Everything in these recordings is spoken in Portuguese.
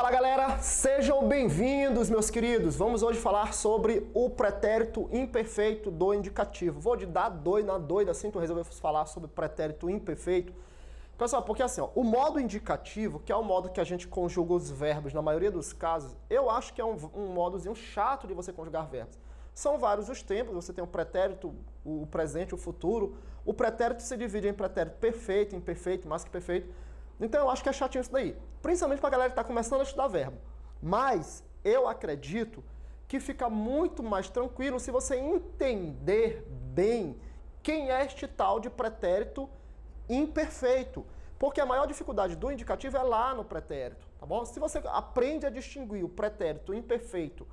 Fala galera, sejam bem-vindos meus queridos. Vamos hoje falar sobre o pretérito imperfeito do indicativo. Vou dar doida assim, tu resolveu falar sobre pretérito imperfeito. Pessoal, porque assim, ó, o modo indicativo, que é o modo que a gente conjuga os verbos na maioria dos casos, eu acho que é um modozinho chato de você conjugar verbos. São vários os tempos, você tem o pretérito, o presente, o futuro. O pretérito se divide em pretérito perfeito, imperfeito, mais que perfeito. Então eu acho que é chatinho isso daí, principalmente para a galera que está começando a estudar verbo. Mas eu acredito que fica muito mais tranquilo se você entender bem quem é este tal de pretérito imperfeito. Porque a maior dificuldade do indicativo é lá no pretérito, tá bom? Se você aprende a distinguir o pretérito imperfeito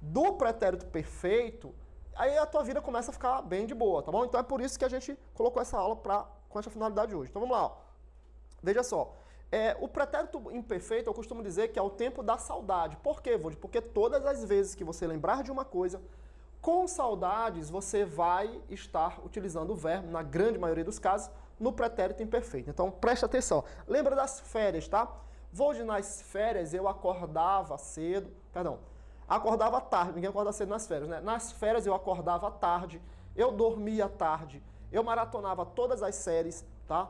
do pretérito perfeito, aí a tua vida começa a ficar bem de boa, tá bom? Então é por isso que a gente colocou essa aula com essa finalidade hoje. Então vamos lá, ó. Veja só, o pretérito imperfeito eu costumo dizer que é o tempo da saudade. Por quê, Vode? Porque todas as vezes que você lembrar de uma coisa, com saudades você vai estar utilizando o verbo, na grande maioria dos casos, no pretérito imperfeito. Então preste atenção. Lembra das férias, tá? Vode, nas férias eu acordava cedo, acordava tarde, ninguém acorda cedo nas férias, né? Nas férias eu acordava tarde, eu dormia tarde, eu maratonava todas as séries, tá?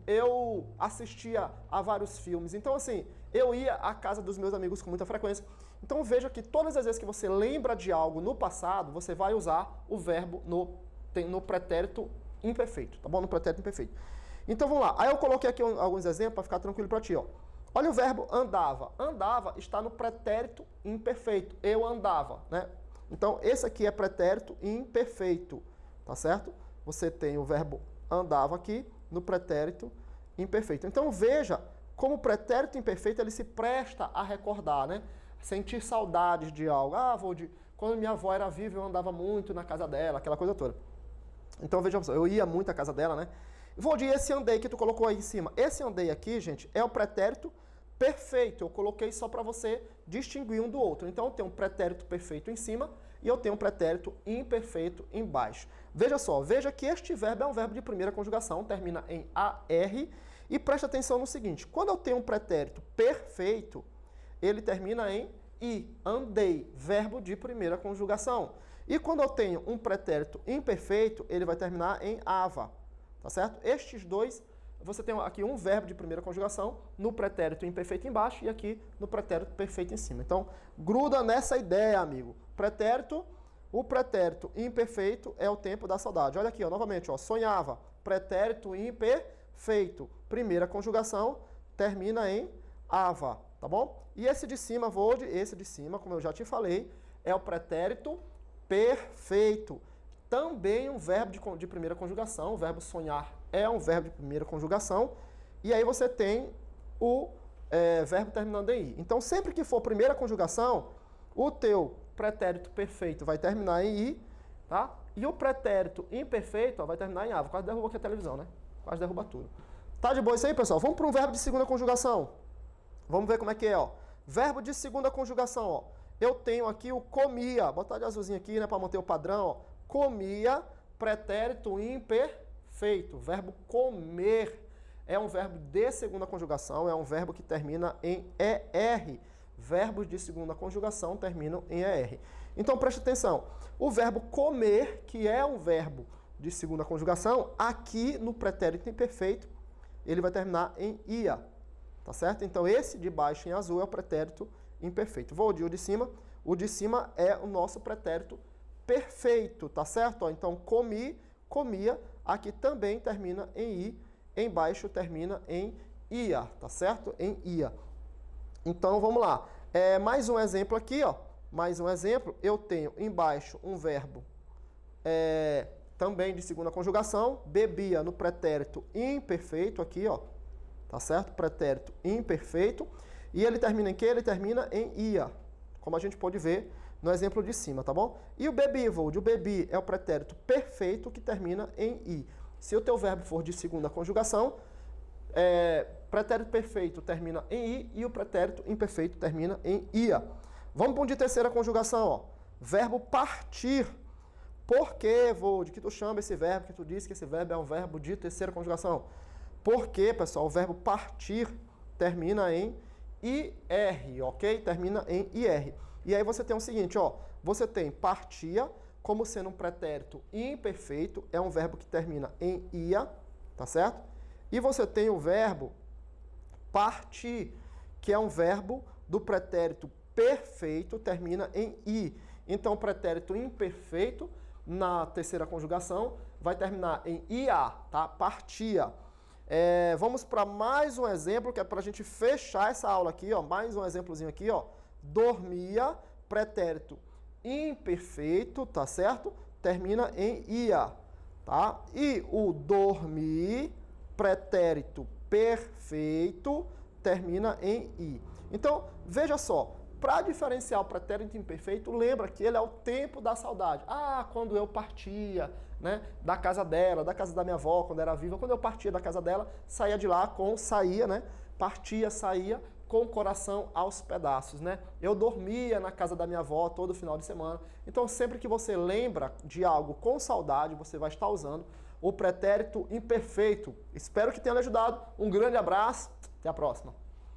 Eu assistia a vários filmes. Então, assim, eu ia à casa dos meus amigos com muita frequência. Então, veja que todas as vezes que você lembra de algo no passado, você vai usar o verbo no pretérito imperfeito, tá bom? No pretérito imperfeito. Então, vamos lá. Aí eu coloquei aqui alguns exemplos para ficar tranquilo para ti, ó. Olha o verbo andava. Andava está no pretérito imperfeito. Eu andava, né? Então, esse aqui é pretérito imperfeito, tá certo? Você tem o verbo andava aqui no pretérito imperfeito. Então veja como o pretérito imperfeito ele se presta a recordar, né? Sentir saudades de algo. Quando minha avó era viva eu andava muito na casa dela, aquela coisa toda. Então veja, eu ia muito à casa dela, né? Esse andei que tu colocou aí em cima, esse andei aqui, gente, é o pretérito perfeito. Eu coloquei só para você distinguir um do outro. Então eu tenho um pretérito perfeito em cima e eu tenho um pretérito imperfeito embaixo. Veja só, veja que este verbo é um verbo de primeira conjugação, termina em AR. E preste atenção no seguinte, quando eu tenho um pretérito perfeito, ele termina em I, andei, verbo de primeira conjugação. E quando eu tenho um pretérito imperfeito, ele vai terminar em ava, tá certo? Estes dois, você tem aqui um verbo de primeira conjugação no pretérito imperfeito embaixo e aqui no pretérito perfeito em cima. Então, gruda nessa ideia, amigo. O pretérito imperfeito é o tempo da saudade. Olha aqui, ó, novamente, ó, sonhava, pretérito imperfeito. Primeira conjugação termina em ava, tá bom? E esse de cima, esse de cima, como eu já te falei, é o pretérito perfeito. Também um verbo de primeira conjugação, o verbo sonhar é um verbo de primeira conjugação, e aí você tem o verbo terminando em i. Então, sempre que for primeira conjugação, o teu pretérito perfeito vai terminar em i, tá? E o pretérito imperfeito vai terminar em ava. Quase derrubou aqui a televisão, né? Quase derruba tudo. Tá de boa isso aí, pessoal? Vamos para um verbo de segunda conjugação. Vamos ver como é que é, ó. Verbo de segunda conjugação, ó. Eu tenho aqui o comia. Vou botar de azulzinho aqui, né, para manter o padrão, ó. Comia, pretérito imperfeito. Verbo comer é um verbo de segunda conjugação, é um verbo que termina em ER. Verbos de segunda conjugação terminam em ER. Então preste atenção. O verbo comer, que é um verbo de segunda conjugação, aqui no pretérito imperfeito, ele vai terminar em ia. Tá certo? Então esse de baixo em azul é o pretérito imperfeito. Vou de o de cima. O de cima é o nosso pretérito perfeito, tá certo? Ó, então, comi, comia, aqui também termina em i, embaixo termina em ia, tá certo? Em ia. Então, vamos lá. Mais um exemplo aqui, ó. Mais um exemplo. Eu tenho embaixo um verbo também de segunda conjugação, bebia no pretérito imperfeito aqui, ó. Tá certo? Pretérito imperfeito. E ele termina em quê? Ele termina em ia, como a gente pode ver no exemplo de cima, tá bom? E o bebi, o bebi é o pretérito perfeito que termina em i. Se o teu verbo for de segunda conjugação, pretérito perfeito termina em i e o pretérito imperfeito termina em ia. Vamos para um de terceira conjugação, ó. Verbo partir. Por que, Vold, que tu chama esse verbo, que tu disse que esse verbo é um verbo de terceira conjugação? Porque, pessoal, o verbo partir termina em IR, ok? Termina em IR. E aí você tem o seguinte, ó, você tem partia como sendo um pretérito imperfeito, é um verbo que termina em ia, tá certo? E você tem o verbo partir, que é um verbo do pretérito perfeito, termina em i. Então, o pretérito imperfeito, na terceira conjugação, vai terminar em ia, tá? Partia. Vamos para mais um exemplo, que é para a gente fechar essa aula aqui, ó. Mais um exemplozinho aqui, ó. Dormia, pretérito imperfeito, tá certo? Termina em ia, tá? E o dormir, pretérito perfeito, termina em i. Então, veja só, para diferenciar o pretérito imperfeito, lembra que ele é o tempo da saudade. Ah, quando eu partia, né, da casa dela, da casa da minha avó, quando era viva, quando eu partia da casa dela, saía de lá saía, né, partia, saía com o coração aos pedaços, né? Eu dormia na casa da minha avó todo final de semana. Então, sempre que você lembra de algo com saudade, você vai estar usando o pretérito imperfeito. Espero que tenha lhe ajudado. Um grande abraço, até a próxima.